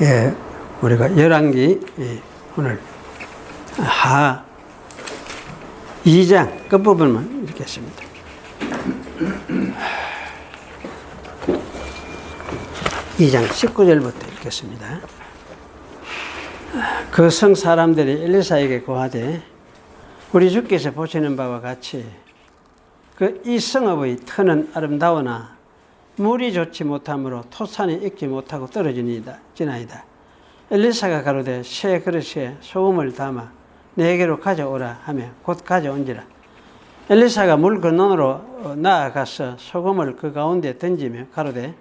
예, 우리가 열왕기 오늘 하 2장 끝부분만 읽겠습니다. 이 장 19절부터 읽겠습니다. 그 성 사람들이 엘리사에게 고하되 우리 주께서 보시는 바와 같이 이 성읍의 터는 아름다우나 물이 좋지 못하므로 토산이 익지 못하고 떨어지나이다. 엘리사가 가로되 새 그릇에 소금을 담아 내게로 가져오라 하며 곧 가져온지라. 엘리사가 물 근원으로 나아가서 소금을 그 가운데 던지며 가로되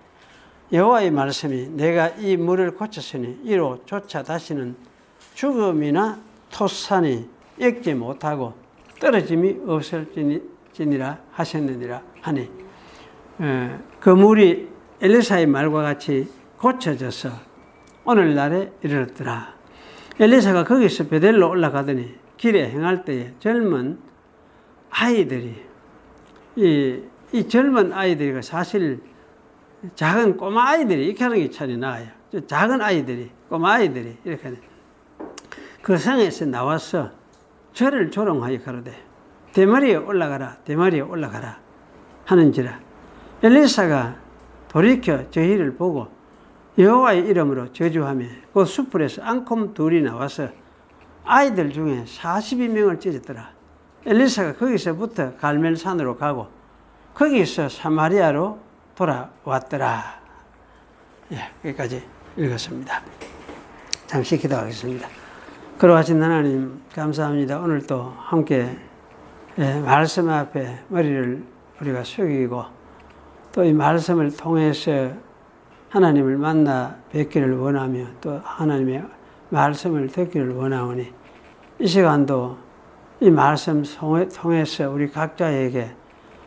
여호와의 말씀이 내가 이 물을 고쳤으니 이로 조차 다시는 죽음이나 토산이 익지 못하고 떨어짐이 없을지니라 하셨느니라 하니 그 물이 엘리사의 말과 같이 고쳐져서 오늘날에 이르렀더라. 엘리사가 거기서 베델로 올라가더니 길에 행할 때에 젊은 아이들이 이 젊은 아이들이 사실 작은 꼬마 아이들이 이렇게 하는 게 차라리 나아요. 작은 아이들이 꼬마 아이들이 이렇게 하는 그 성에서 나와서 저를 조롱하여 가로되 대머리에 올라가라 대머리에 올라가라 하는지라. 엘리사가 돌이켜 저희를 보고 여호와의 이름으로 저주하며 그 숯불에서 앙콤 둘이 나와서 아이들 중에 42명을 찢었더라. 엘리사가 거기서부터 갈멜산으로 가고 거기서 사마리아로 돌아왔더라. 예, 여기까지 읽었습니다. 잠시 기도하겠습니다. 그러하신 하나님 감사합니다. 오늘도 함께 말씀 앞에 머리를 우리가 숙이고 또 이 말씀을 통해서 하나님을 만나 뵙기를 원하며 또 하나님의 말씀을 듣기를 원하오니 이 시간도 이 말씀 통해서 우리 각자에게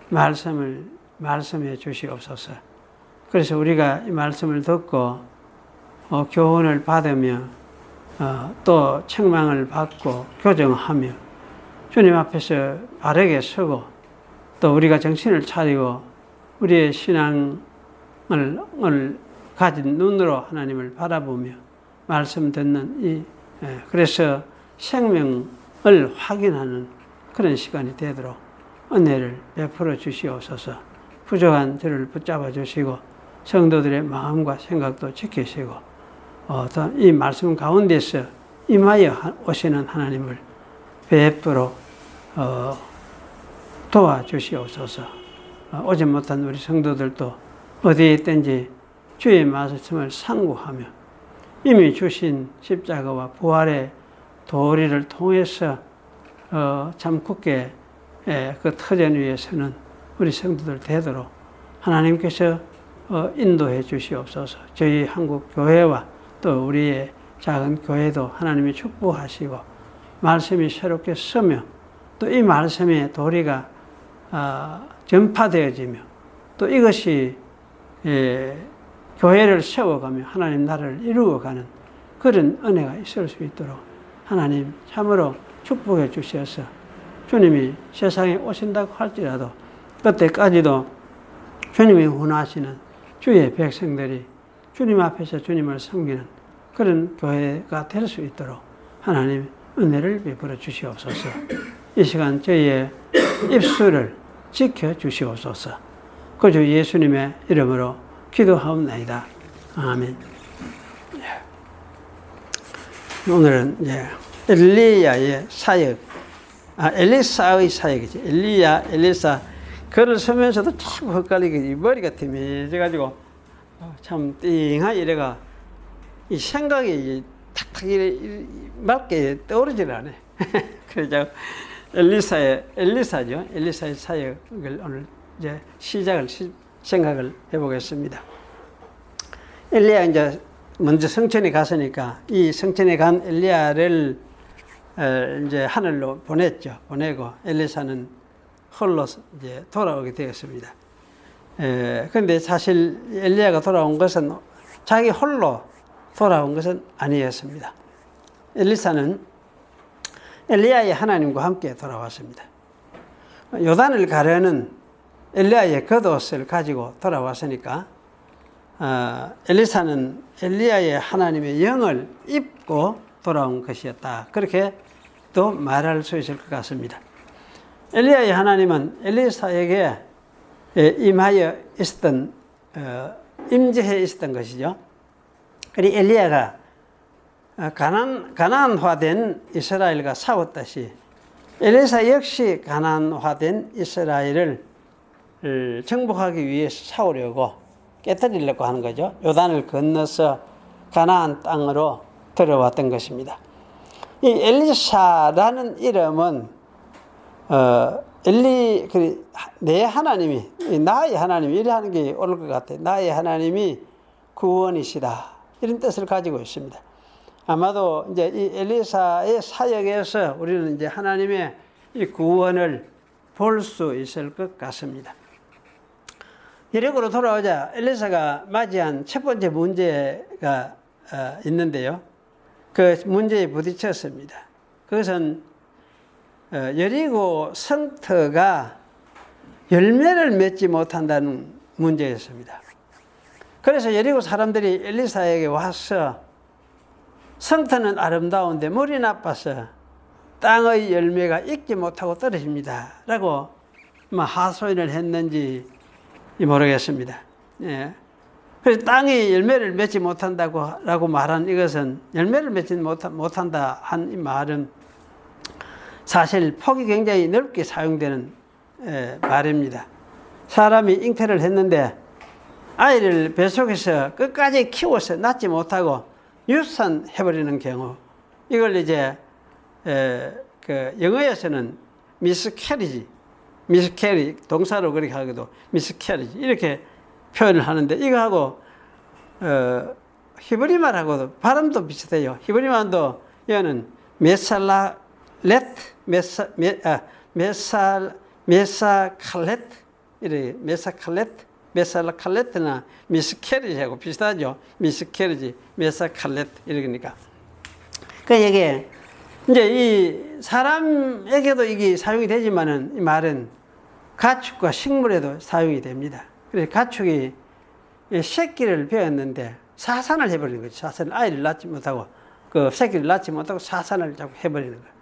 말씀해 주시옵소서. 그래서 우리가 이 말씀을 듣고 교훈을 받으며 또 책망을 받고 교정하며 주님 앞에서 바르게 서고 또 우리가 정신을 차리고 우리의 신앙을 가진 눈으로 하나님을 바라보며 말씀 듣는 그래서 생명을 확인하는 그런 시간이 되도록 은혜를 베풀어 주시옵소서. 부족한 저를 붙잡아 주시고 성도들의 마음과 생각도 지키시고 이 말씀 가운데서 임하여 오시는 하나님을 베풀어 도와주시옵소서. 오지 못한 우리 성도들도 어디에 있든지 주의 말씀을 상고하며 이미 주신 십자가와 부활의 도리를 통해서 참 굳게 그 터전 위에 서는 우리 성도들 되도록 하나님께서 인도해 주시옵소서. 저희 한국 교회와 또 우리의 작은 교회도 하나님이 축복하시고 말씀이 새롭게 서며 또 이 말씀의 도리가 전파되어지며 또 이것이 교회를 세워가며 하나님 나라를 이루어가는 그런 은혜가 있을 수 있도록 하나님 참으로 축복해 주셔서 주님이 세상에 오신다고 할지라도 그때까지도 주님이 원하시는 주의 백성들이 주님 앞에서 주님을 섬기는 그런 교회가 될 수 있도록 하나님 은혜를 베풀어 주시옵소서. 이 시간 저희의 입술을 지켜주시옵소서. 그 주 예수님의 이름으로 기도하옵나이다. 아멘. 오늘은 엘리야의 사역, 엘리사의 사역이지. 엘리사. 글을 쓰면서도 자꾸 헷갈리게 머리가 튀미져가지고 참 띵하 이래가 이 생각이 탁탁 맑게 떠오르질 않네. 그래서 엘리사죠. 엘리사의 사역을 오늘 이제 생각을 해보겠습니다. 엘리야 이제 먼저 성천에 갔으니까 이 성천에 간 엘리야를 이제 하늘로 보냈죠. 보내고 엘리사는 홀로 이제 돌아오게 되었습니다. 그런데 사실 엘리야가 돌아온 것은 자기 홀로 돌아온 것은 아니었습니다. 엘리사는 엘리야의 하나님과 함께 돌아왔습니다. 요단을 가르는 엘리야의 겉옷을 가지고 돌아왔으니까 엘리사는 엘리야의 하나님의 영을 입고 돌아온 것이었다. 그렇게 또 말할 수 있을 것 같습니다. 엘리야의 하나님은 엘리사에게 임하여 있었던 임재해 있었던 것이죠. 그리고 엘리야가 가나안화된 이스라엘과 싸웠듯이 엘리사 역시 가나안화된 이스라엘을 정복하기 위해서 싸우려고 깨뜨리려고 하는 거죠. 요단을 건너서 가나안 땅으로 들어왔던 것입니다. 이 엘리사라는 이름은 내 하나님이, 나의 하나님이, 이래 하는 게 옳을 것 같아요. 나의 하나님이 구원이시다. 이런 뜻을 가지고 있습니다. 아마도 이제 이 엘리사의 사역에서 우리는 이제 하나님의 이 구원을 볼 수 있을 것 같습니다. 여리고로 돌아오자 엘리사가 맞이한 첫 번째 문제가 있는데요. 그 문제에 부딪혔습니다. 그것은 여리고 성터가 열매를 맺지 못한다는 문제였습니다. 그래서 여리고 사람들이 엘리사에게 와서 성터는 아름다운데 물이 나빠서 땅의 열매가 익지 못하고 떨어집니다. 라고 하소연을 했는지 모르겠습니다. 예. 그래서 땅이 열매를 맺지 못한다고 말한 이것은 열매를 맺지 못한다 한 이 말은 사실 폭이 굉장히 넓게 사용되는 말입니다. 사람이 잉태를 했는데 아이를 뱃속에서 끝까지 키워서 낳지 못하고 유산해버리는 경우, 이걸 이제 영어에서는 미스캐리지, 동사로 그렇게 하기도 미스캐리지 이렇게 표현을 하는데, 이거하고 히브리말하고도 발음도 비슷해요. 히브리말도 이거는 메사칼렛나 미스캐리지하고 비슷하죠. 미스캐리지, 메사칼렛 이러니까. 그러니까 이게 이제 이 사람에게도 이게 사용이 되지만은 이 말은 가축과 식물에도 사용이 됩니다. 그래서 가축이 새끼를 베었는데 사산을 해버리는 거죠. 사산을, 아이를 낳지 못하고 그 새끼를 낳지 못하고 사산을 자꾸 해버리는 거예요.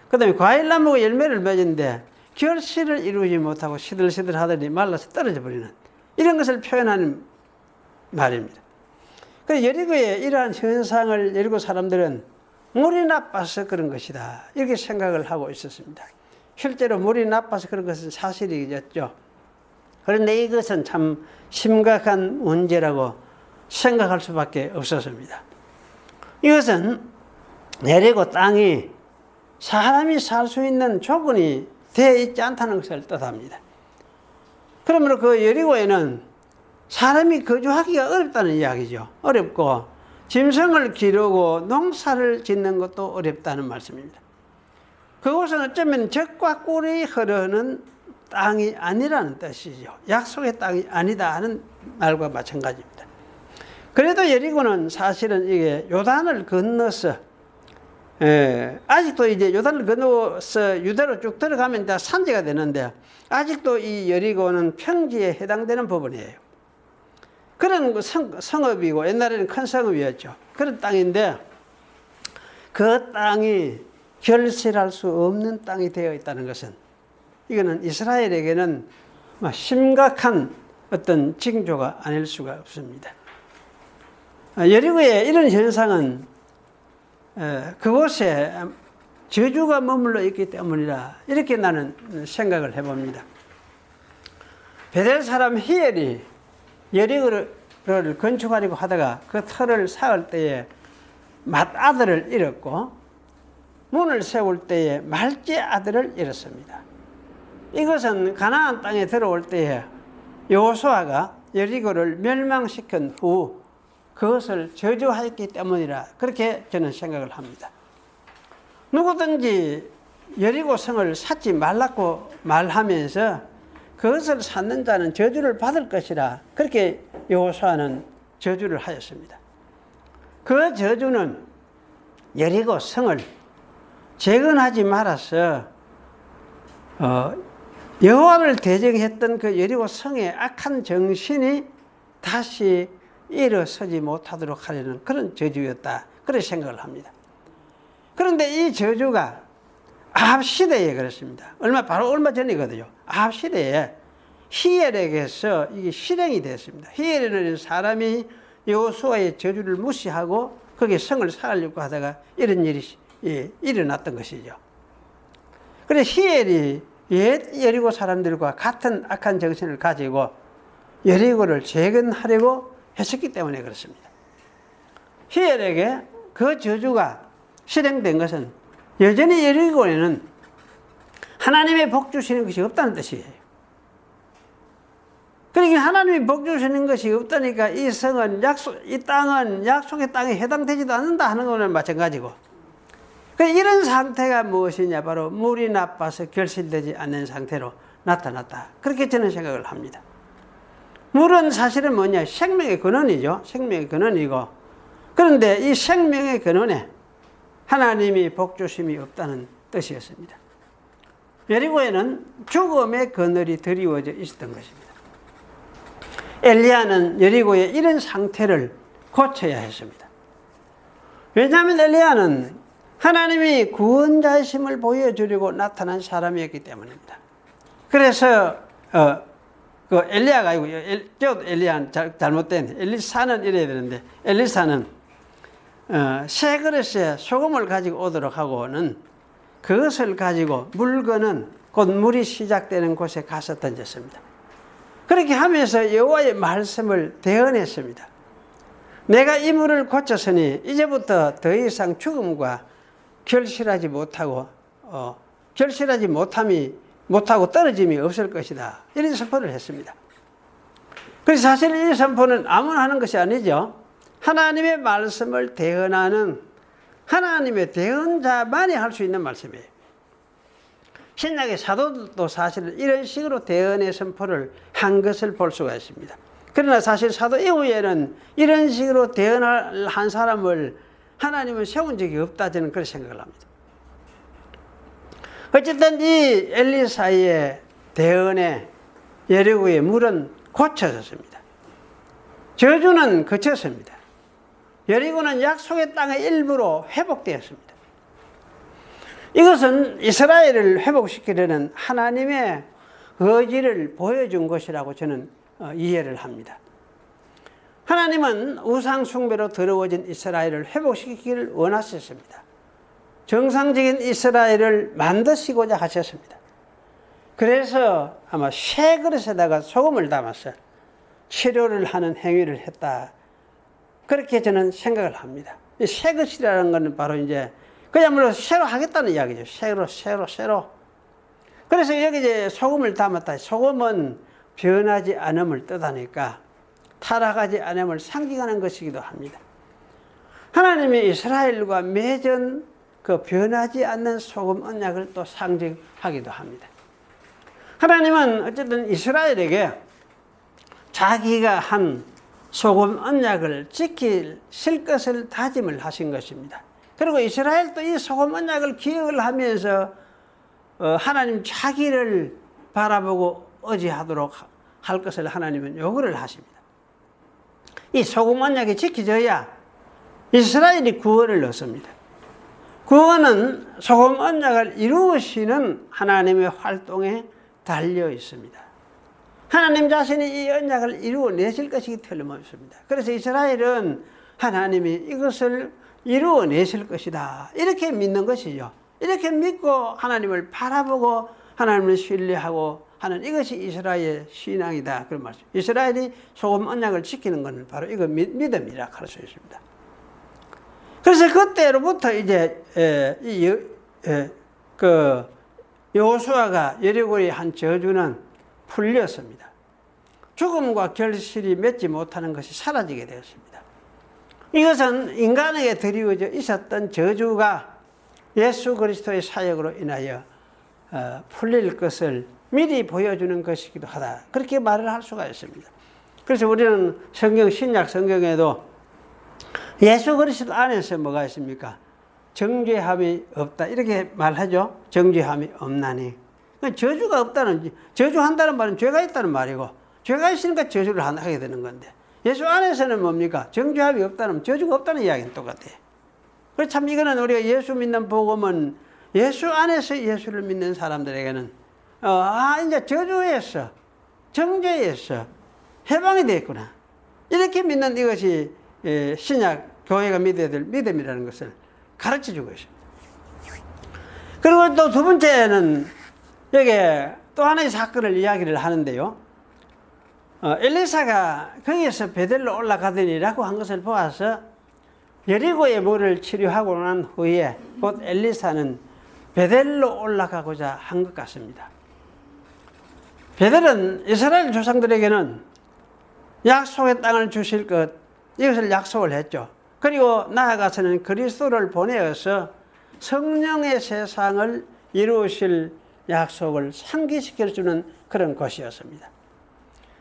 그 다음에 과일나무가 열매를 맺었는데 결실을 이루지 못하고 시들시들 하더니 말라서 떨어져 버리는, 이런 것을 표현하는 말입니다. 그래서 여리고의 이러한 현상을 여리고 사람들은 물이 나빠서 그런 것이다, 이렇게 생각을 하고 있었습니다. 실제로 물이 나빠서 그런 것은 사실이겠죠. 그런데 이것은 참 심각한 문제라고 생각할 수밖에 없었습니다. 이것은 여리고 땅이 사람이 살 수 있는 조건이 되어 있지 않다는 것을 뜻합니다. 그러므로 그 여리고에는 사람이 거주하기가 어렵다는 이야기죠. 어렵고 짐승을 기르고 농사를 짓는 것도 어렵다는 말씀입니다. 그곳은 어쩌면 젖과 꿀이 흐르는 땅이 아니라는 뜻이죠. 약속의 땅이 아니다 하는 말과 마찬가지입니다. 그래도 여리고는 사실은 이게 요단을 건너서 아직도 이제 요단을 건너서 유대로 쭉 들어가면 다 산지가 되는데, 아직도 이 여리고는 평지에 해당되는 부분이에요. 그런 성읍이고 옛날에는 큰 성읍이었죠. 그런 땅인데 그 땅이 결실할 수 없는 땅이 되어 있다는 것은, 이거는 이스라엘에게는 심각한 어떤 징조가 아닐 수가 없습니다. 여리고의 이런 현상은 그곳에 저주가 머물러 있기 때문이라, 이렇게 나는 생각을 해봅니다. 베델 사람 히엘이 여리고를 건축하려고 하다가 그 터를 쌓을 때에 맏아들을 잃었고, 문을 세울 때에 말째 아들을 잃었습니다. 이것은 가나안 땅에 들어올 때에 여호수아가 여리고를 멸망시킨 후 그것을 저주했기 때문이라, 그렇게 저는 생각을 합니다. 누구든지 여리고 성을 쌓지 말라고 말하면서 그것을 쌓는 자는 저주를 받을 것이라, 그렇게 여호수아는 저주를 하였습니다. 그 저주는 여리고 성을 재건하지 말아서 여호와를 대적했던 그 여리고 성의 악한 정신이 다시 일어서지 못하도록 하려는 그런 저주였다. 그런 생각을 합니다. 그런데 이 저주가 아합 시대에 그렇습니다. 바로 얼마 전이거든요. 아합 시대에 히엘에게서 이게 실행이 됐습니다. 히엘에는 사람이 여호수아의 저주를 무시하고 거기에 성을 쌓으려고 하다가 이런 일이 일어났던 것이죠. 그래서 히엘이 옛 여리고 사람들과 같은 악한 정신을 가지고 여리고를 재건하려고 했었기 때문에 그렇습니다. 히엘에게 그 저주가 실행된 것은 여전히 여리고에는 하나님의 복 주시는 것이 없다는 뜻이에요. 그러니까 하나님이 복 주시는 것이 없다니까 이 성은 이 땅은 약속의 땅에 해당되지도 않는다 하는 거는 마찬가지고, 이런 상태가 무엇이냐, 바로 물이 나빠서 결실되지 않는 상태로 나타났다. 그렇게 저는 생각을 합니다. 물은 사실은 뭐냐, 생명의 근원이죠. 생명의 근원이고, 그런데 이 생명의 근원에 하나님이 복 주심이 없다는 뜻이었습니다. 여리고에는 죽음의 그늘이 드리워져 있었던 것입니다. 엘리야는 여리고의 이런 상태를 고쳐야 했습니다. 왜냐하면 엘리야는 하나님이 구원자이심을 보여주려고 나타난 사람이었기 때문입니다. 그래서 그 엘리야가 아니고 엘리야는 잘못된, 엘리사는 이래야 되는데, 엘리사는 새 그릇에 소금을 가지고 오도록 하고는 그것을 가지고 물건은 곧 물이 시작되는 곳에 가서 던졌습니다. 그렇게 하면서 여호와의 말씀을 대언했습니다. 내가 이 물을 고쳤으니 이제부터 더 이상 죽음과 결실하지 못하고 떨어짐이 없을 것이다. 이런 선포를 했습니다. 그래서 사실 이 선포는 아무나 하는 것이 아니죠. 하나님의 말씀을 대언하는 하나님의 대언자만이 할 수 있는 말씀이에요. 신약의 사도들도 사실은 이런 식으로 대언의 선포를 한 것을 볼 수가 있습니다. 그러나 사실 사도 이후에는 이런 식으로 대언을 한 사람을 하나님은 세운 적이 없다, 저는 그렇게 생각을 합니다. 어쨌든 이 엘리사의 대언에 여리고의 물은 고쳐졌습니다. 저주는 그쳤습니다. 여리고는 약속의 땅의 일부로 회복되었습니다. 이것은 이스라엘을 회복시키려는 하나님의 의지를 보여준 것이라고 저는 이해를 합니다. 하나님은 우상 숭배로 더러워진 이스라엘을 회복시키기를 원하셨습니다. 정상적인 이스라엘을 만드시고자 하셨습니다. 그래서 아마 새 그릇에다가 소금을 담아서 치료를 하는 행위를 했다, 그렇게 저는 생각을 합니다. 이 새 것이라는 것은 바로 이제 그야말로 새로 하겠다는 이야기죠. 새로. 그래서 여기 이제 소금을 담았다. 소금은 변하지 않음을 뜻하니까 타락하지 않음을 상징하는 것이기도 합니다. 하나님이 이스라엘과 맺은 그 변하지 않는 소금 언약을 또 상징하기도 합니다. 하나님은 어쨌든 이스라엘에게 자기가 한 소금 언약을 지키실 것을 다짐을 하신 것입니다. 그리고 이스라엘도 이 소금 언약을 기억을 하면서 하나님 자기를 바라보고 의지하도록 할 것을 하나님은 요구를 하십니다. 이 소금 언약이 지켜져야 이스라엘이 구원을 얻습니다. 구원은 소금 언약을 이루시는 하나님의 활동에 달려 있습니다. 하나님 자신이 이 언약을 이루어내실 것이 틀림없습니다. 그래서 이스라엘은 하나님이 이것을 이루어내실 것이다, 이렇게 믿는 것이죠. 이렇게 믿고 하나님을 바라보고 하나님을 신뢰하고 하는 이것이 이스라엘의 신앙이다, 그런 말씀. 이스라엘이 소금 언약을 지키는 것은 바로 이거 믿음이라 할 수 있습니다. 그래서 그때로부터 이제 여호수아가 여리고에 한 저주는 풀렸습니다. 죽음과 결실이 맺지 못하는 것이 사라지게 되었습니다. 이것은 인간에게 드리워져 있었던 저주가 예수 그리스도의 사역으로 인하여 풀릴 것을 미리 보여주는 것이기도 하다, 그렇게 말을 할 수가 있습니다. 그래서 우리는 신약 성경에도 예수 그리스도 안에서 뭐가 있습니까? 정죄함이 없다, 이렇게 말하죠. 정죄함이 없나니. 저주가 없다는, 저주한다는 말은 죄가 있다는 말이고, 죄가 있으니까 저주를 하게 되는 건데, 예수 안에서는 뭡니까? 정죄함이 없다는, 저주가 없다는 이야기는 똑같아요. 그래서 참 이거는 우리가 예수 믿는 복음은 예수 안에서 예수를 믿는 사람들에게는 이제 저주에서, 정죄에서 해방이 됐구나. 이렇게 믿는 이것이 신약 교회가 믿어야 될 믿음이라는 것을 가르쳐 주고 있습니다. 그리고 또 두 번째는 여기에 또 하나의 사건을 이야기를 하는데요. 엘리사가 거기에서 베델로 올라가더니라고 한 것을 보아서 여리고의 물을 치료하고 난 후에 곧 엘리사는 베델로 올라가고자 한 것 같습니다. 베델은 이스라엘 조상들에게는 약속의 땅을 주실 것, 이것을 약속을 했죠. 그리고 나아가서는 그리스도를 보내어서 성령의 세상을 이루실 약속을 상기시켜주는 그런 곳이었습니다.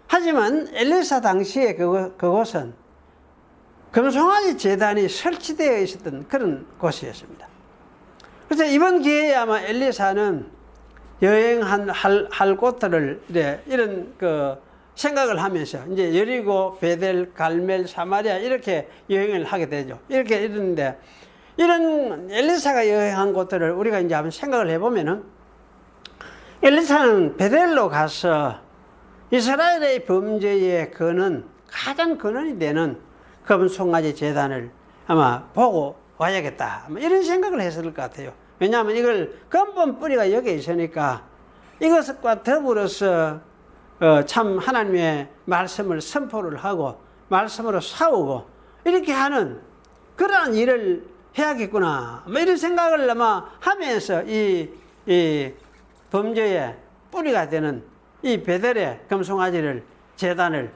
하지만 엘리사 당시에 그곳은 금송아지 제단이 설치되어 있었던 그런 곳이었습니다. 그래서 이번 기회에 아마 엘리사는 여행할 곳들을 이런 생각을 하면서 이제 여리고, 베델, 갈멜, 사마리아 이렇게 여행을 하게 되죠. 이렇게 이러는데 이런 엘리사가 여행한 곳들을 우리가 이제 한번 생각을 해보면은 엘리사는 베델로 가서 이스라엘의 범죄의 가장 근원이 되는 금송아지 제단을 아마 보고 와야겠다. 아마 이런 생각을 했을 것 같아요. 왜냐하면 이걸 근본 뿌리가 여기에 있으니까 이것과 더불어서 참 하나님의 말씀을 선포를 하고 말씀으로 싸우고 이렇게 하는 그러한 일을 해야겠구나. 뭐 이런 생각을 아마 하면서 이 범죄의 뿌리가 되는 이 베델의 금송아지를 제단을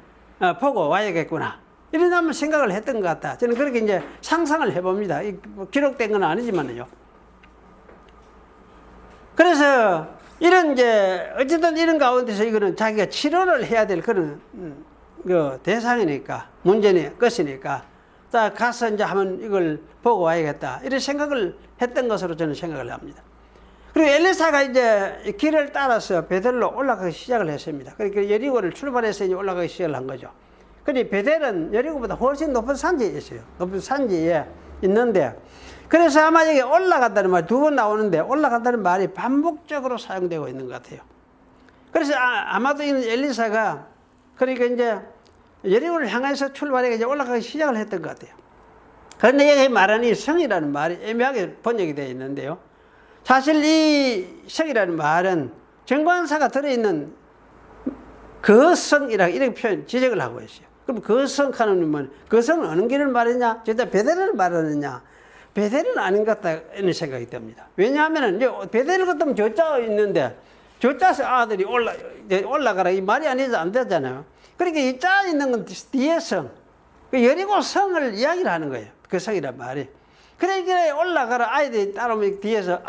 보고 와야겠구나. 이런 한번 생각을 했던 것 같다. 저는 그렇게 이제 상상을 해봅니다. 기록된 건 아니지만요. 그래서 이런 어쨌든 이런 가운데서 이거는 자기가 치료를 해야 될 그런 대상이니까, 문제니, 것이니까, 자, 가서 이제 한번 이걸 보고 와야겠다. 이런 생각을 했던 것으로 저는 생각을 합니다. 그리고 엘리사가 이제 길을 따라서 베델로 올라가기 시작을 했습니다. 그러니까 여리고를 출발해서 이제 올라가기 시작을 한 거죠. 근데 베델은 여리고보다 훨씬 높은 산지에 있어요. 높은 산지에 있는데, 그래서 아마 여기 올라간다는 말 두 번 나오는데 올라간다는 말이 반복적으로 사용되고 있는 것 같아요. 그래서 아마도 이 엘리사가 그러니까 이제 여리고를 향해서 출발해 이제 올라가기 시작을 했던 것 같아요. 그런데 여기 말하는 이 성이라는 말이 애매하게 번역이 되어 있는데요. 사실 이 성이라는 말은 정관사가 들어있는 거성이라고 이렇게 지적을 하고 있어요. 그럼 거성하는 건 거성은 어느 길을 말하냐? 진짜 베델을 말하느냐? 베델은 아닌 것 같다 이런 생각이 듭니다. 왜냐하면 이제 베델 같으면 저자 있는데 저자에서 아들이 올라가라 이 말이 아니지 안 되잖아요. 그러니까 이 자 있는 건 뒤에 성, 여리고 성을 이야기를 하는 거예요. 그 성이란 말이. 그러니까 올라가라 아이들이 따라오면 뒤에서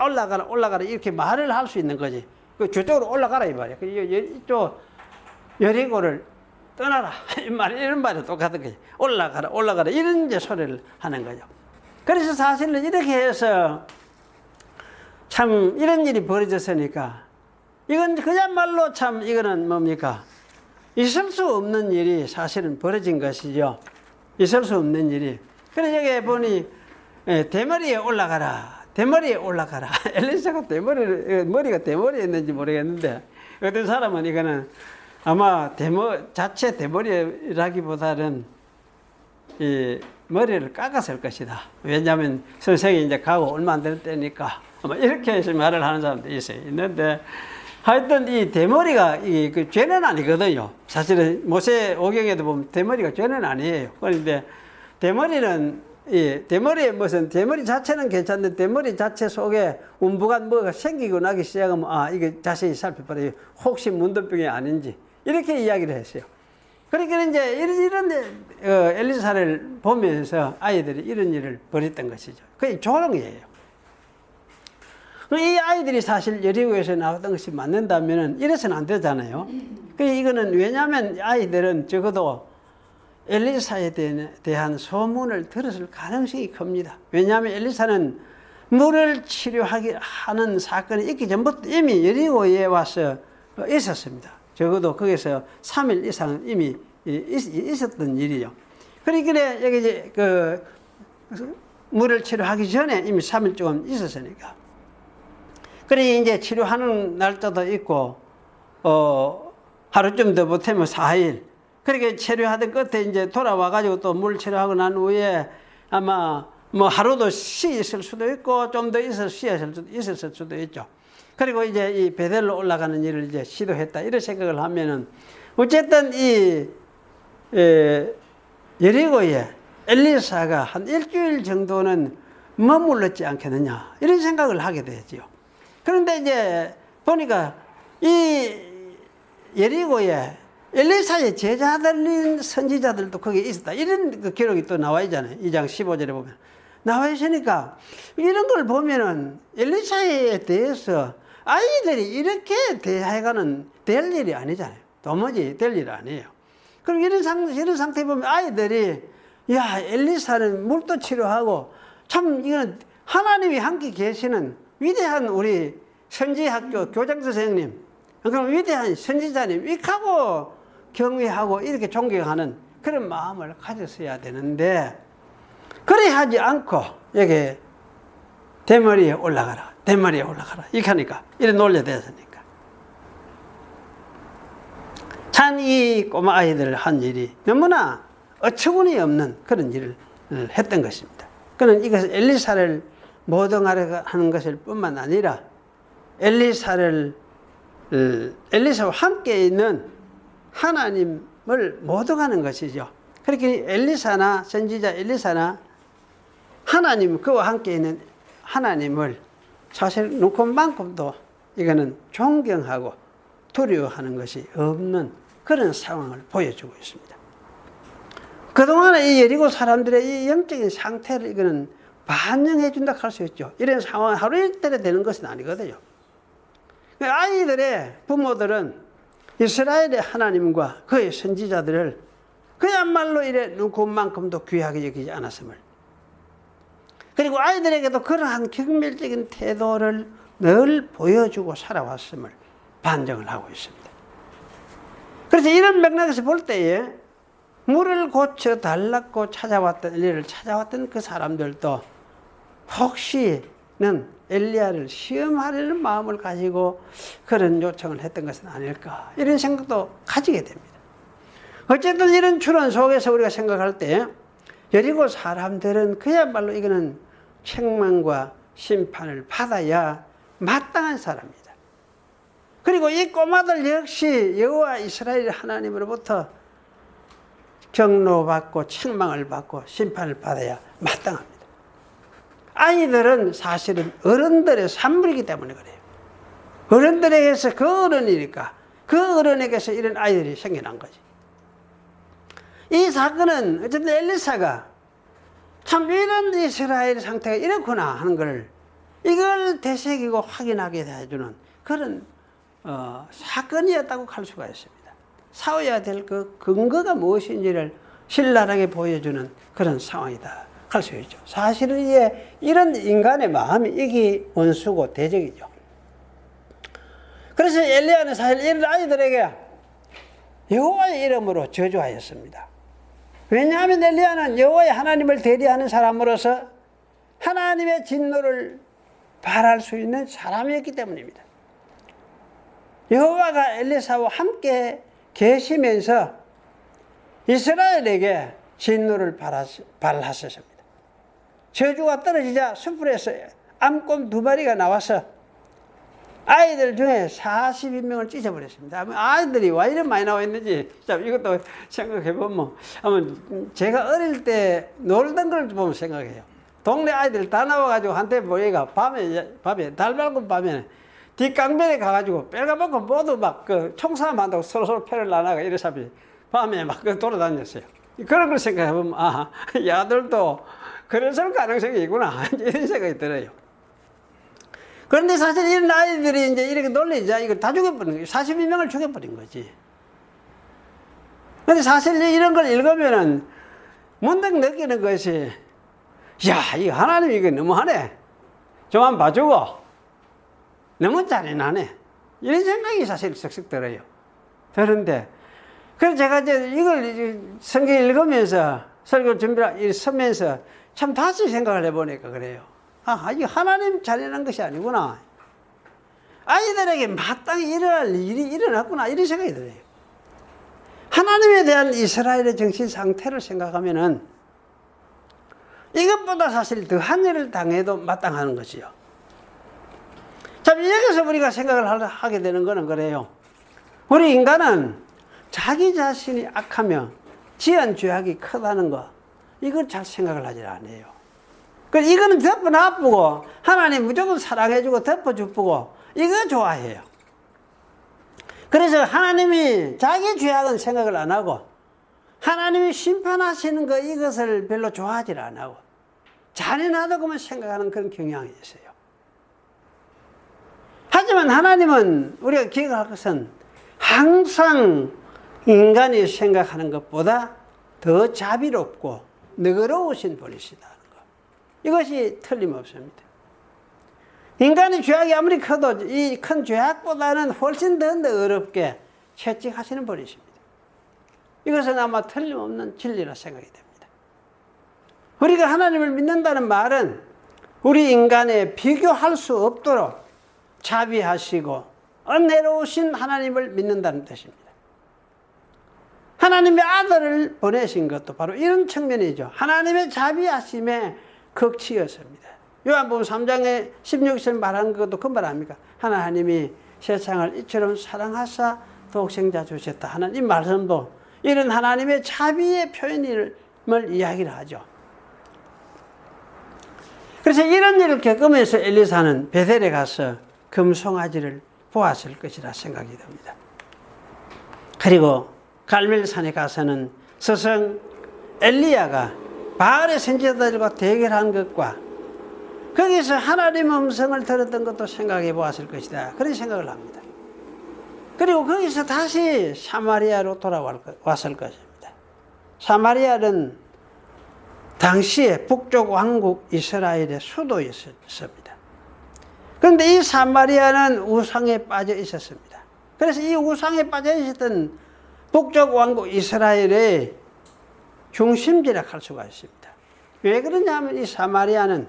올라가라 이렇게 말을 할 수 있는 거지. 저쪽으로 올라가라 이 말이야. 이쪽 여리고를 떠나라 이런 말이 똑같은 거지. 올라가라 이런 이제 소리를 하는 거죠. 그래서 사실은 이렇게 해서 참 이런 일이 벌어졌으니까 이건 그야말로 참 이거는 뭡니까? 있을 수 없는 일이 사실은 벌어진 것이죠. 있을 수 없는 일이. 그래서 여기 보니 대머리에 올라가라. 엘리사가 머리가 대머리에 있는지 모르겠는데 어떤 사람은 이거는 아마 자체 대머리라기보다는 이 머리를 깎았을 것이다. 왜냐하면 선생이 이제 가고 얼마 안 되는 때니까 아마 이렇게 해서 말을 하는 사람도 있는데 하여튼 이 대머리가 그 죄는 아니거든요. 사실은 모세 오경에도 보면 대머리가 죄는 아니에요. 그런데 대머리는 대머리에 대머리 자체는 괜찮은데 대머리 자체 속에 움부간 뭐가 생기고 나기 시작하면 이게 자세히 살펴봐요. 혹시 문둥병이 아닌지 이렇게 이야기를 했어요. 그러니까 이제 이런 엘리사를 보면서 아이들이 이런 일을 벌였던 것이죠. 그게 조롱이에요. 이 아이들이 사실 여리고에서 나왔던 것이 맞는다면 이래서는 안 되잖아요. 이거는 왜냐하면 아이들은 적어도 엘리사에 대한 소문을 들었을 가능성이 큽니다. 왜냐하면 엘리사는 물을 치료하는 사건이 있기 전부터 이미 여리고에 와서 있었습니다. 적어도 거기서 3일 이상 이미 있었던 일이요. 그러니까 여기 이제 물을 치료하기 전에 이미 3일 조금 있었으니까. 그래 이제 치료하는 날짜도 있고, 하루쯤 더 못하면 4일. 그렇게 치료하던 끝에 이제 돌아와가지고 또 물 치료하고 난 후에 아마 뭐 하루도 쉬 있을 수도 있고 좀 더 있었을 수도 있죠. 그리고 이제 이 베델로 올라가는 일을 이제 시도했다. 이런 생각을 하면은 어쨌든 여리고에 엘리사가 한 일주일 정도는 머물렀지 않겠느냐. 이런 생각을 하게 되지요. 그런데 이제 보니까 이 여리고에 엘리사의 제자들인 선지자들도 거기에 있었다. 이런 그 기록이 또 나와 있잖아요. 2장 15절에 보면. 나와 있으니까 이런 걸 보면은 엘리사에 대해서 아이들이 이렇게 대해가는 될 일이 아니잖아요. 도무지 될 일이 아니에요. 그럼 이런 상태에 보면 아이들이 야, 엘리사는 물도 치료하고 참 이건 하나님이 함께 계시는 위대한 우리 선지학교 교장 선생님, 그럼 위대한 선지자님, 익하고 경외하고 이렇게 존경하는 그런 마음을 가졌어야 되는데, 그래 하지 않고 여기 대머리에 올라가라, 대머리에 올라가라 이렇게 하니까 이래 놀려대었으니까 참 이 꼬마 아이들 한 일이 너무나 어처구니 없는 그런 일을 했던 것입니다. 그는 이것을 엘리사를 모독하려 하는 것일 뿐만 아니라 엘리사와 함께 있는 하나님을 모독하는 것이죠. 그렇게 엘리사나 선지자 엘리사나 하나님, 그와 함께 있는 하나님을 사실 눈곱만큼도 이거는 존경하고 두려워하는 것이 없는 그런 상황을 보여주고 있습니다. 그동안에 이 여리고 사람들의 이 영적인 상태를 이거는 반영해 준다 할 수 있죠. 이런 상황 하루 이틀에 되는 것은 아니거든요. 아이들의 부모들은 이스라엘의 하나님과 그의 선지자들을 그야말로 이래 눈곱만큼도 귀하게 여기지 않았음을, 그리고 아이들에게도 그러한 경멸적인 태도를 늘 보여주고 살아왔음을 반증을 하고 있습니다. 그래서 이런 맥락에서 볼 때에 물을 고쳐 달라고 찾아왔던 엘리야를 찾아왔던 그 사람들도 혹시는 엘리야를 시험하려는 마음을 가지고 그런 요청을 했던 것은 아닐까, 이런 생각도 가지게 됩니다. 어쨌든 이런 추론 속에서 우리가 생각할 때 여리고 사람들은 그야말로 이거는 책망과 심판을 받아야 마땅한 사람입니다. 그리고 이 꼬마들 역시 여호와 이스라엘 하나님으로부터 경로받고 책망을 받고 심판을 받아야 마땅합니다. 아이들은 사실은 어른들의 산물이기 때문에 그래요. 어른들에게서 그 어른이니까 그 어른에게서 이런 아이들이 생겨난 거지. 이 사건은 어쨌든 엘리사가 참 이런 이스라엘 상태가 이렇구나 하는 걸 이걸 되새기고 확인하게 해주는 그런 사건이었다고 할 수가 있습니다. 싸워야 될 그 근거가 무엇인지를 신랄하게 보여주는 그런 상황이다 할 수 있죠. 사실은 이런 인간의 마음이 이게 원수고 대적이죠. 그래서 엘리야는 사실 이런 아이들에게 여호와의 이름으로 저주하였습니다. 왜냐하면 엘리야는 여호와의 하나님을 대리하는 사람으로서 하나님의 진노를 발할 수 있는 사람이었기 때문입니다. 여호와가 엘리사와 함께 계시면서 이스라엘에게 진노를 발하셨습니다. 저주가 떨어지자 숲에서 암곰 2마리가 나와서 아이들 중에 42명을 찢어버렸습니다. 아이들이 왜 이렇게 많이 나와 있는지 이것도 생각해보면 제가 어릴 때 놀던 걸 보면 생각해요. 동네 아이들 다 나와가지고 한테 모여가 밤에 달 밝은 밤에 뒷강변에 가가지고 빨가벗고 모두 막 총싸움 한다고 서로 패를 나눠가 이래서 밤에 막 돌아다녔어요. 그런 걸 생각해보면 야들도 그랬을 가능성이 있구나 이런 생각이 들어요. 그런데 사실 이런 아이들이 이제 이렇게 놀리자 이걸 다 죽여버린 거예요. 42명을 죽여버린 거지. 근데 사실 이런 걸 읽으면은 문득 느끼는 것이, 야, 이 하나님 이거 너무하네. 좀 한번 봐주고. 너무 잔인하네. 이런 생각이 사실 쓱쓱 들어요. 그런데 그래서 제가 이제 이걸 성경 읽으면서 설교 준비를 서면서 참 다시 생각을 해보니까 그래요. 이게 하나님 잘해낸 것이 아니구나. 아이들에게 마땅히 일어날 일이 일어났구나. 이런 생각이 들어요. 하나님에 대한 이스라엘의 정신 상태를 생각하면은 이것보다 사실 더한 일을 당해도 마땅하는 것이요. 참, 여기서 우리가 생각을 하게 되는 거는 그래요. 우리 인간은 자기 자신이 악하며 지은 죄악이 크다는 거, 이걸 잘 생각을 하지 않아요. 이거는 덮어놔쁘고, 하나님 무조건 사랑해주고 덮어주고, 이거 좋아해요. 그래서 하나님이 자기 죄악은 생각을 안 하고, 하나님이 심판하시는 거, 이것을 별로 좋아하지 안 하고, 잔인하다고만 생각하는 그런 경향이 있어요. 하지만 하나님은 우리가 기억할 것은 항상 인간이 생각하는 것보다 더 자비롭고 너그러우신 분이시다는 것. 이것이 틀림없습니다. 인간의 죄악이 아무리 커도 이 큰 죄악보다는 훨씬 더 어렵게 채찍하시는 분이십니다. 이것은 아마 틀림없는 진리라 생각이 됩니다. 우리가 하나님을 믿는다는 말은 우리 인간에 비교할 수 없도록 자비하시고 은혜로우신 하나님을 믿는다는 뜻입니다. 하나님의 아들을 보내신 것도 바로 이런 측면이죠. 하나님의 자비하심의 극치였습니다. 요한복음 3장에 16절 말한 것도 그 말 아닙니까? 하나님이 세상을 이처럼 사랑하사 독생자 주셨다 하는 이 말씀도 이런 하나님의 자비의 표현을 이야기를 하죠. 그래서 이런 일을 겪으면서 엘리사는 베델에 가서 금송아지를 보았을 것이라 생각이 듭니다. 그리고 갈멜산에 가서는 스승 엘리야가 바알의 선지자들과 대결한 것과 거기서 하나님의 음성을 들었던 것도 생각해 보았을 것이다. 그런 생각을 합니다. 그리고 거기서 다시 사마리아로 돌아왔을 것입니다. 사마리아는 당시에 북쪽 왕국 이스라엘의 수도였습니다. 그런데 이 사마리아는 우상에 빠져 있었습니다. 그래서 이 우상에 빠져 있었던 북쪽 왕국 이스라엘의 중심지라 할 수가 있습니다. 왜 그러냐면 이 사마리아는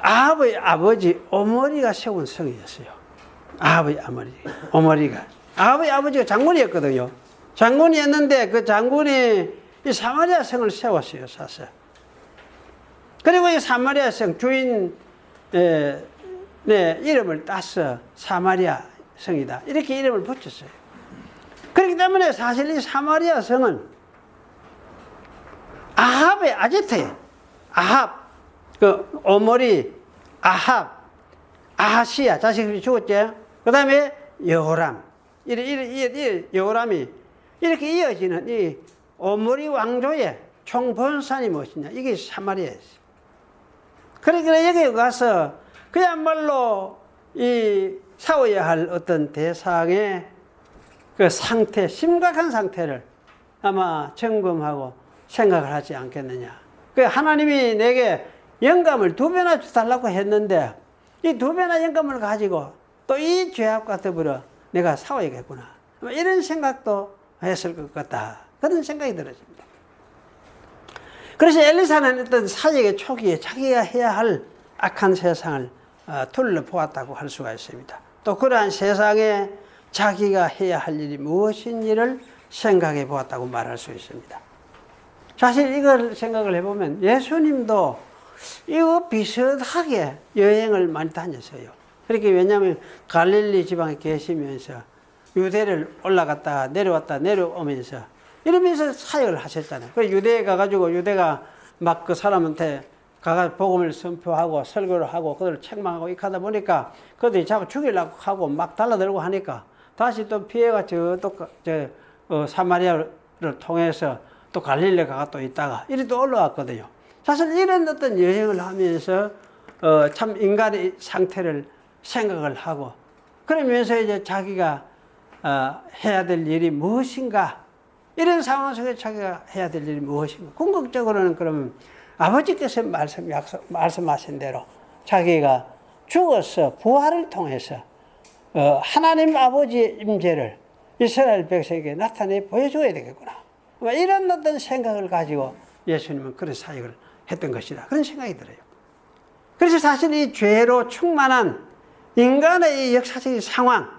아합의 아버지 오므리가 세운 성이었어요. 아합의 오므리가. 아합의 아버지가 장군이었거든요. 장군이었는데 그 장군이 이 사마리아 성을 세웠어요. 사서. 그리고 이 사마리아 성 주인 이름을 따서 사마리아 성이다. 이렇게 이름을 붙였어요. 그렇기 때문에 사실 이 사마리아 성은 아합의 아제트예요. 아합, 그 오므리, 아합, 아하시아 자식이 죽었죠. 그 다음에 여호람, 여호람이 이렇게 이어지는 이 오므리 왕조의 총본산이 무엇이냐? 이게 사마리아였어요. 그러니까 여기 가서 그야말로 이 싸워야 할 어떤 대상의 그 상태, 심각한 상태를 아마 점검하고 생각을 하지 않겠느냐. 그 하나님이 내게 영감을 2배나 주달라고 했는데 이 2배나 영감을 가지고 또 이 죄악과 더불어 내가 싸워야겠구나. 이런 생각도 했을 것 같다. 그런 생각이 들었습니다. 그래서 엘리사는 어떤 사역의 초기에 자기가 해야 할 악한 세상을 둘러보았다고 할 수가 있습니다. 또 그러한 세상에 자기가 해야 할 일이 무엇인지를 생각해 보았다고 말할 수 있습니다. 사실 이걸 생각을 해보면 예수님도 이거 비슷하게 여행을 많이 다녔어요. 그렇게 왜냐하면 갈릴리 지방에 계시면서 유대를 올라갔다가 내려왔다 내려오면서 이러면서 사역을 하셨잖아요. 그래서 유대에 가가지고 유대가 막 그 사람한테 가가 복음을 선포하고 설교를 하고 그들을 책망하고 이렇게 하다 보니까 그들이 자꾸 죽이려고 하고 막 달라들고 하니까 다시 또 피해가 사마리아를 통해서 또 갈릴리 가가 또 있다가 이리 또 올라왔거든요. 사실 이런 어떤 여행을 하면서 참 인간의 상태를 생각을 하고 그러면서 이제 자기가 해야 될 일이 무엇인가 이런 상황 속에 자기가 해야 될 일이 무엇인가 궁극적으로는 그러면 아버지께서 말씀하신 대로 자기가 죽어서 부활을 통해서 하나님 아버지의 임재를 이스라엘 백성에게 나타내 보여줘야 되겠구나. 이런 어떤 생각을 가지고 예수님은 그런 사역을 했던 것이다. 그런 생각이 들어요. 그래서 사실 이 죄로 충만한 인간의 이 역사적인 상황,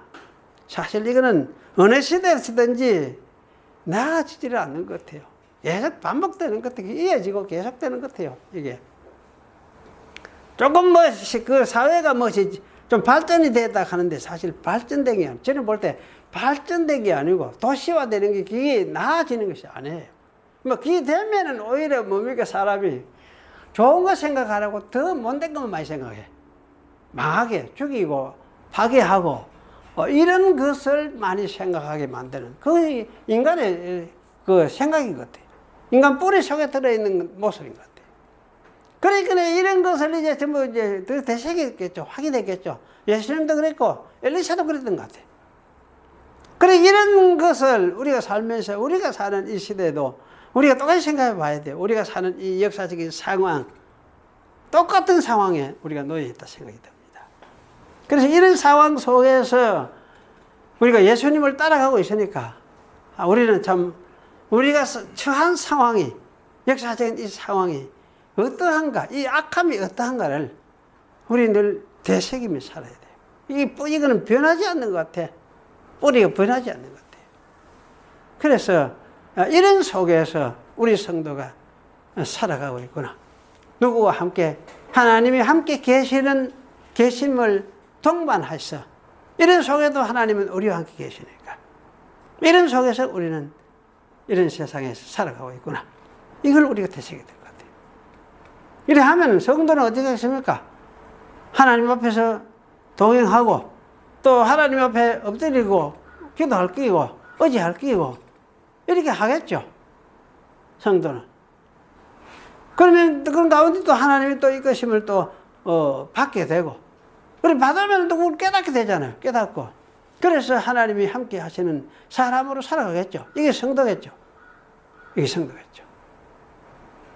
사실 이거는 어느 시대에서든지 나아지지를 않는 것 같아요. 계속 반복되는 것 같아요. 이어지고 계속되는 것 같아요. 이게 조금 그 사회가 좀 발전이 됐다 하는데 사실 발전된 게 아니에요. 저는 볼 때 발전된 게 아니고 도시화되는 게 그게 나아지는 것이 아니에요. 그게 되면은 오히려 뭡니까 사람이 좋은 거 생각하라고 더 못된 것만 많이 생각해. 망하게 죽이고 파괴하고 이런 것을 많이 생각하게 만드는 그 인간의 그 생각인 것 같아요. 인간 뿌리 속에 들어있는 모습인 것 같아요. 그러니까 이런 것을 이제 전부 이제 더 되새겼겠죠. 확인했겠죠. 예수님도 그랬고 엘리사도 그랬던 것 같아요. 그래 이런 것을 우리가 살면서 우리가 사는 이 시대도 우리가 똑같이 생각해 봐야 돼요. 우리가 사는 이 역사적인 상황, 똑같은 상황에 우리가 놓여 있다 생각이 듭니다. 그래서 이런 상황 속에서 우리가 예수님을 따라가고 있으니까 우리는 참 우리가 처한 상황이, 역사적인 이 상황이 어떠한가, 이 악함이 어떠한가를 우리 늘 되새기며 살아야 돼요. 이거는 변하지 않는 것 같아. 뿌리가 변하지 않는 것 같아요. 그래서 이런 속에서 우리 성도가 살아가고 있구나. 누구와 함께 하나님이 함께 계심을 동반하셔. 이런 속에도 하나님은 우리와 함께 계시니까. 이런 속에서 우리는 이런 세상에서 살아가고 있구나. 이걸 우리가 되새겨야 될 것 같아요. 이래 하면 성도는 어디가 있습니까? 하나님 앞에서 동행하고 또 하나님 앞에 엎드리고 기도할 끼고 의지할 끼고 이렇게 하겠죠. 성도는. 그러면 그 가운데 또 하나님이 또 이끄심을 또 받게 되고 그래 받으면 또 그걸 깨닫게 되잖아요. 깨닫고 그래서 하나님이 함께 하시는 사람으로 살아가겠죠. 이게 성도겠죠. 이게 성도겠죠.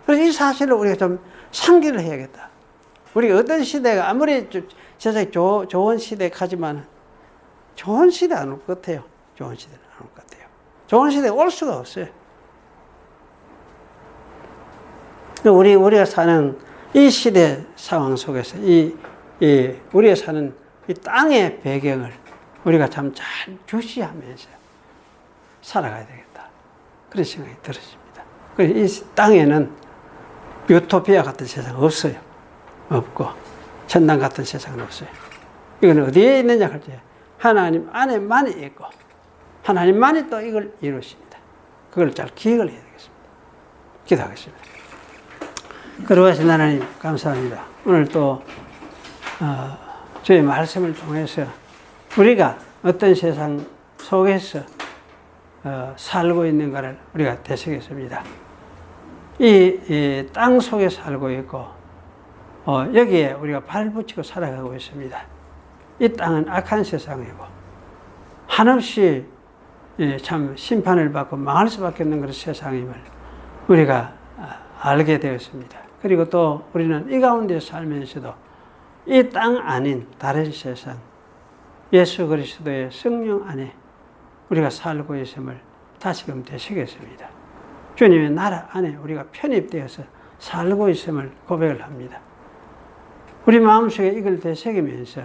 그래서 이 사실을 우리가 좀 상기를 해야겠다. 우리가 어떤 시대가 아무리 세상에 좋은 시대 가지만 좋은 시대 안 올 것 같아요. 좋은 시대는 안 올 것 같아요. 좋은 시대가 올 수가 없어요. 우리가 사는 이 시대 상황 속에서 우리가 사는 이 땅의 배경을 우리가 참 잘 주시하면서 살아가야 되겠다. 그런 생각이 들었습니다. 그래서 이 땅에는 유토피아 같은 세상 없어요. 없고 천당 같은 세상은 없어요. 이건 어디에 있느냐 할 때 하나님 안에만이 있고 하나님만이 또 이걸 이루십니다. 그걸 잘 기억을 해야 되겠습니다. 기도하겠습니다. 거룩하신 하나님 감사합니다. 오늘 또 주의 말씀을 통해서 우리가 어떤 세상 속에서 살고 있는가를 우리가 되새겼습니다. 이 땅 속에 살고 있고 여기에 우리가 발을 붙이고 살아가고 있습니다. 이 땅은 악한 세상이고 한없이 참 심판을 받고 망할 수밖에 없는 그런 세상임을 우리가 알게 되었습니다. 그리고 또 우리는 이 가운데 살면서도 이 땅 아닌 다른 세상 예수 그리스도의 성령 안에 우리가 살고 있음을 다시금 되새겼습니다. 주님의 나라 안에 우리가 편입되어서 살고 있음을 고백을 합니다. 우리 마음속에 이걸 되새기면서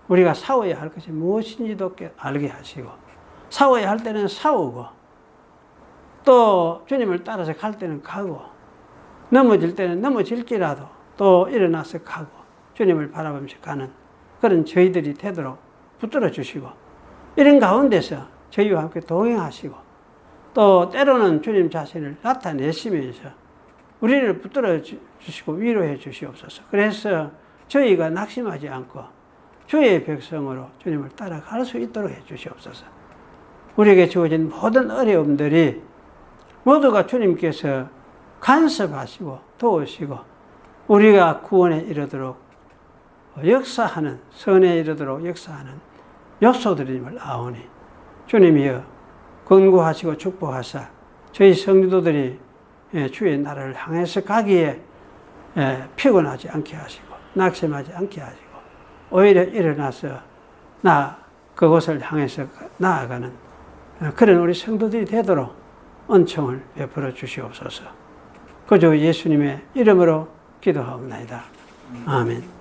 우리가 싸워야 할 것이 무엇인지도 알게 하시고 싸워야 할 때는 싸우고 또 주님을 따라서 갈 때는 가고 넘어질 때는 넘어질지라도 또 일어나서 가고 주님을 바라보면서 가는 그런 저희들이 되도록 붙들어 주시고 이런 가운데서 저희와 함께 동행하시고 또 때로는 주님 자신을 나타내시면서 우리를 붙들어 주시고 위로해 주시옵소서. 그래서 저희가 낙심하지 않고 주의 백성으로 주님을 따라갈 수 있도록 해 주시옵소서. 우리에게 주어진 모든 어려움들이 모두가 주님께서 간섭하시고 도우시고 우리가 구원에 이르도록 역사하는 선에 이르도록 역사하는 요소들임을 아오니 주님이여 권고하시고 축복하사 저희 성도들이 주의 나라를 향해서 가기에 피곤하지 않게 하시고 낙심하지 않게 하시고 오히려 일어나서 그곳을 향해서 나아가는 그런 우리 성도들이 되도록 은총을 베풀어 주시옵소서. 그저 예수님의 이름으로 기도하옵나이다. 아멘.